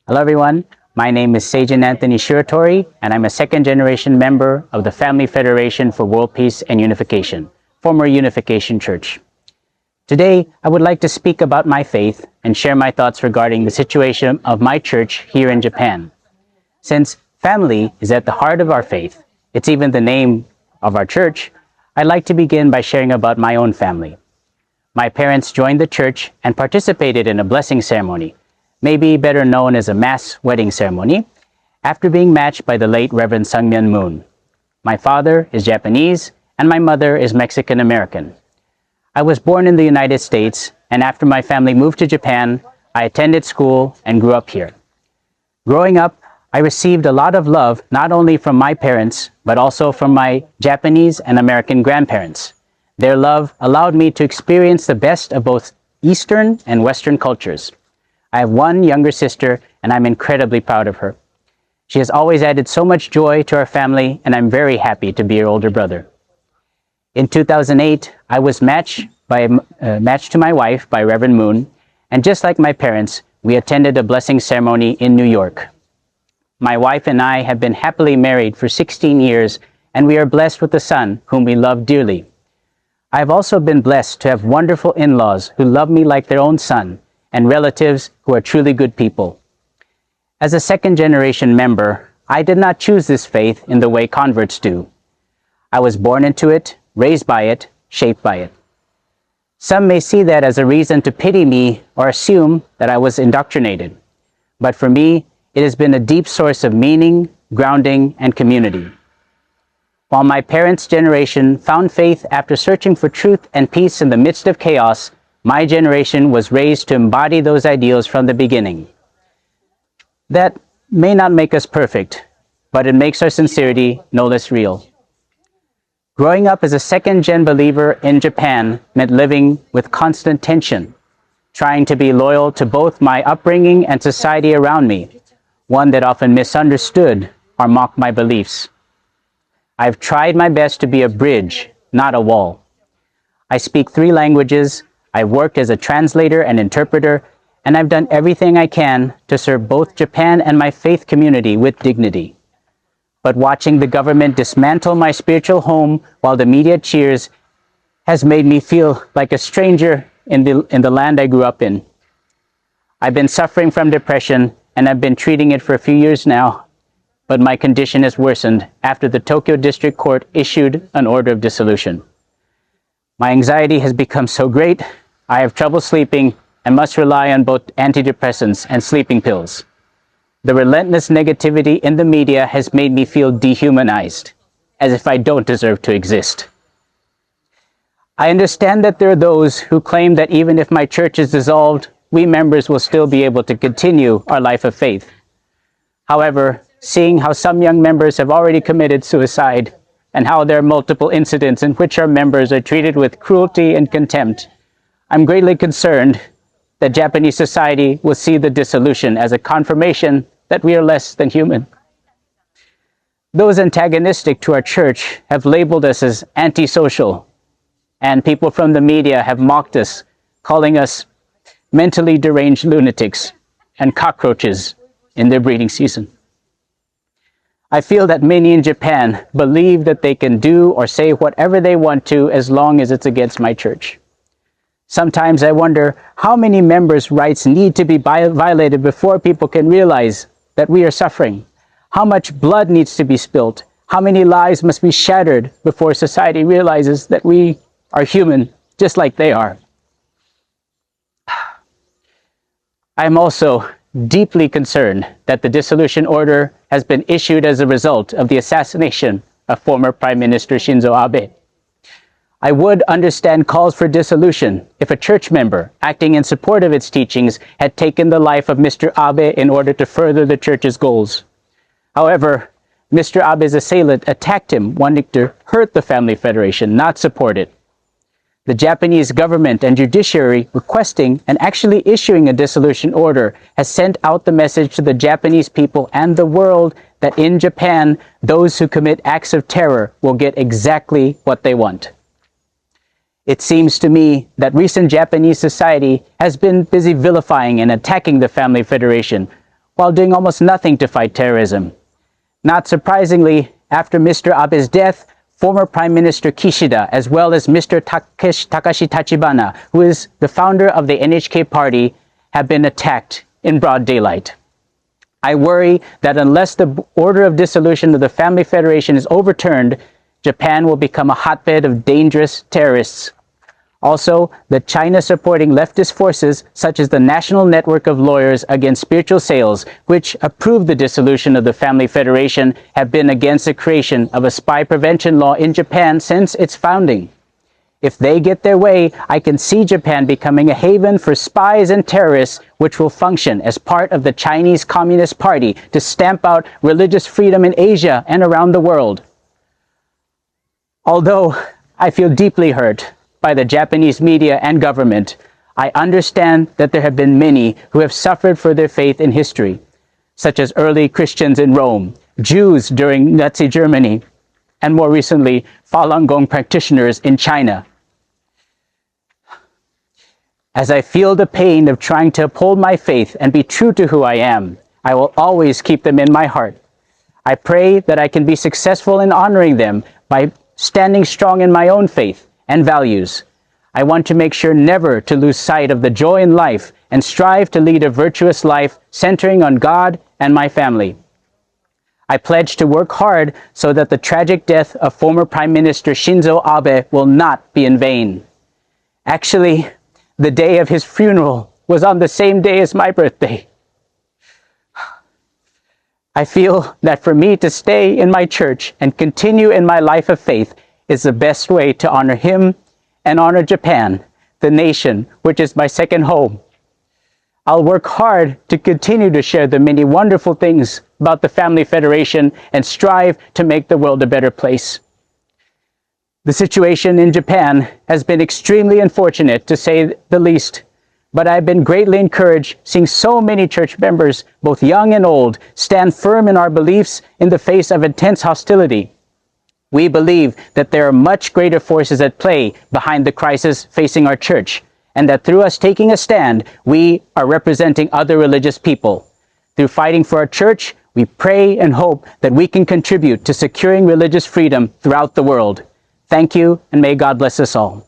Hello everyone, my name is Seijin Shirotori, and I'm a second generation member of the Family Federation for World Peace and Unification, former Unification Church. Today, I would like to speak about my faith and share my thoughts regarding the situation of my church here in Japan. Since family is at the heart of our faith, it's even the name of our church, I'd like to begin by sharing about my own family. My parents joined the church and participated in a blessing ceremony, maybe better known as a mass wedding ceremony, after being matched by the late Reverend Sungmyeon Moon. My father is Japanese and my mother is Mexican American. I was born in the United States, and after my family moved to Japan, I attended school and grew up here. Growing up, I received a lot of love not only from my parents, but also from my Japanese and American grandparents. Their love allowed me to experience the best of both Eastern and Western cultures. I have one younger sister, and I'm incredibly proud of her. She has always added so much joy to our family, and I'm very happy to be her older brother. In 2008, I was matched to my wife by Reverend Moon, and just like my parents, we attended a blessing ceremony in New York. My wife and I have been happily married for 16 years, and we are blessed with a son whom we love dearly. I have also been blessed to have wonderful in-laws who love me like their own son, and relatives who are truly good people. As a second-generation member, I did not choose this faith in the way converts do. I was born into it, raised by it, shaped by it. Some may see that as a reason to pity me or assume that I was indoctrinated. But for me, it has been a deep source of meaning, grounding, and community. While my parents' generation found faith after searching for truth and peace in the midst of chaos, my generation was raised to embody those ideals from the beginning. That may not make us perfect, but it makes our sincerity no less real. Growing up as a second-gen believer in Japan meant living with constant tension, trying to be loyal to both my upbringing and society around me, one that often misunderstood or mocked my beliefs. I've tried my best to be a bridge, not a wall. I speak 3 languages, I've worked as a translator and interpreter, and I've done everything I can to serve both Japan and my faith community with dignity. But watching the government dismantle my spiritual home while the media cheers has made me feel like a stranger in the land I grew up in. I've been suffering from depression, and I've been treating it for a few years now, but my condition has worsened after the Tokyo District Court issued an order of dissolution. My anxiety has become so great, I have trouble sleeping and must rely on both antidepressants and sleeping pills. The relentless negativity in the media has made me feel dehumanized, as if I don't deserve to exist. I understand that there are those who claim that even if my church is dissolved, we members will still be able to continue our life of faith. However, seeing how some young members have already committed suicide, and how there are multiple incidents in which our members are treated with cruelty and contempt, I'm greatly concerned that Japanese society will see the dissolution as a confirmation that we are less than human. Those antagonistic to our church have labeled us as antisocial, and people from the media have mocked us, calling us mentally deranged lunatics and cockroaches in their breeding season. I feel that many in Japan believe that they can do or say whatever they want to as long as it's against my church. Sometimes I wonder how many members' rights need to be violated before people can realize that we are suffering. How much blood needs to be spilled? How many lives must be shattered before society realizes that we are human just like they are? I am also deeply concerned that the dissolution order has been issued as a result of the assassination of former Prime Minister Shinzo Abe. I would understand calls for dissolution if a church member acting in support of its teachings had taken the life of Mr. Abe in order to further the church's goals. However, Mr. Abe's assailant attacked him, wanting to hurt the Family Federation, not support it. The Japanese government and judiciary requesting and actually issuing a dissolution order has sent out the message to the Japanese people and the world that in Japan, those who commit acts of terror will get exactly what they want. It seems to me that recent Japanese society has been busy vilifying and attacking the Family Federation, while doing almost nothing to fight terrorism. Not surprisingly, after Mr. Abe's death, former Prime Minister Kishida, as well as Mr. Takashi Tachibana, who is the founder of the NHK party, have been attacked in broad daylight. I worry that unless the order of dissolution of the Family Federation is overturned, Japan will become a hotbed of dangerous terrorists. Also, the China supporting leftist forces, such as the National Network of Lawyers Against Spiritual Sales, which approved the dissolution of the Family Federation, have been against the creation of a spy prevention law in Japan since its founding. If they get their way, I can see Japan becoming a haven for spies and terrorists, which will function as part of the Chinese Communist Party to stamp out religious freedom in Asia and around the world. Although I feel deeply hurt by the Japanese media and government, I understand that there have been many who have suffered for their faith in history, such as early Christians in Rome, Jews during Nazi Germany, and more recently, Falun Gong practitioners in China. As I feel the pain of trying to uphold my faith and be true to who I am, I will always keep them in my heart. I pray that I can be successful in honoring them by standing strong in my own faith and values. I want to make sure never to lose sight of the joy in life and strive to lead a virtuous life centering on God and my family. I pledge to work hard so that the tragic death of former Prime Minister Shinzo Abe will not be in vain. Actually, the day of his funeral was on the same day as my birthday. I feel that for me to stay in my church and continue in my life of faith is the best way to honor him and honor Japan, the nation which is my second home. I'll work hard to continue to share the many wonderful things about the Family Federation and strive to make the world a better place. The situation in Japan has been extremely unfortunate, to say the least, but I've been greatly encouraged seeing so many church members, both young and old, stand firm in our beliefs in the face of intense hostility. We believe that there are much greater forces at play behind the crisis facing our church, and that through us taking a stand, we are representing other religious people. Through fighting for our church, we pray and hope that we can contribute to securing religious freedom throughout the world. Thank you, and may God bless us all.